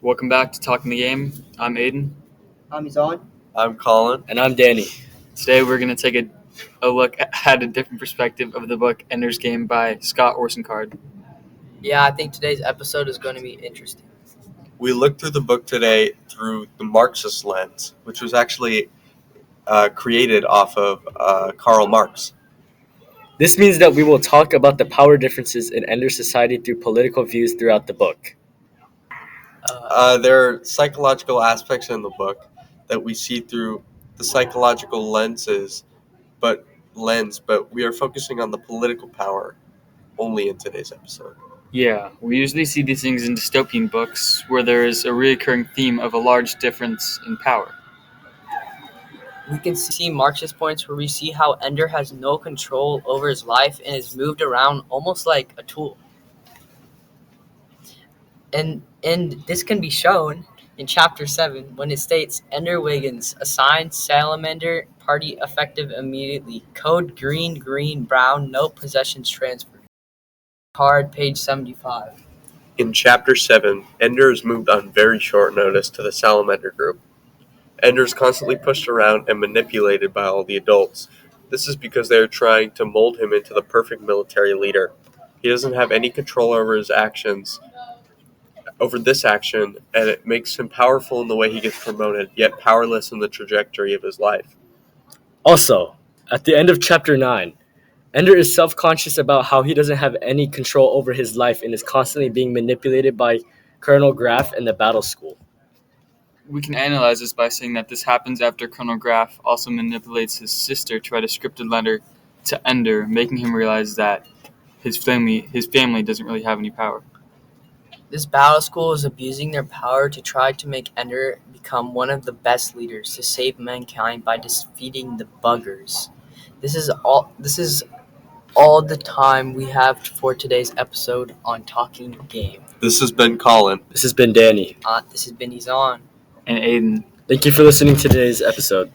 Welcome back to Talking the Game. I'm Aiden. I'm Izan. I'm Colin. And I'm Danny. Today we're going to take a look at a different perspective of the book Ender's Game by Scott Orsencard. Yeah, I think today's episode is going to be interesting. We looked through the book today through the Marxist lens, which was actually created off of Karl Marx. This means that we will talk about the power differences in Ender's society through political views throughout the book. There are psychological aspects in the book that we see through the psychological but we are focusing on the political power only in today's episode. Yeah, we usually see these things in dystopian books where there is a recurring theme of a large difference in power. We can see Marxist points where we see how Ender has no control over his life and is moved around almost like a tool. And this can be shown in Chapter 7 when it states Ender Wiggins assigned Salamander party effective immediately. Code green, brown, no possessions transferred. Card page 75. In Chapter 7, Ender is moved on very short notice to the Salamander group. Ender is constantly pushed around and manipulated by all the adults. This is because they are trying to mold him into the perfect military leader. He doesn't have any control over his actions, over this action, and it makes him powerful in the way he gets promoted, yet powerless in the trajectory of his life. Also, at the end of Chapter 9, Ender is self-conscious about how he doesn't have any control over his life and is constantly being manipulated by Colonel Graff and the battle school. We can analyze this by saying that this happens after Colonel Graff also manipulates his sister to write a scripted letter to Ender, making him realize that his family doesn't really have any power. This battle school is abusing their power to try to make Ender become one of the best leaders to save mankind by defeating the buggers. This is all the time we have for today's episode on Talking Game. This has been Colin. This has been Danny. This has been Izan. And Aiden. Thank you for listening to today's episode.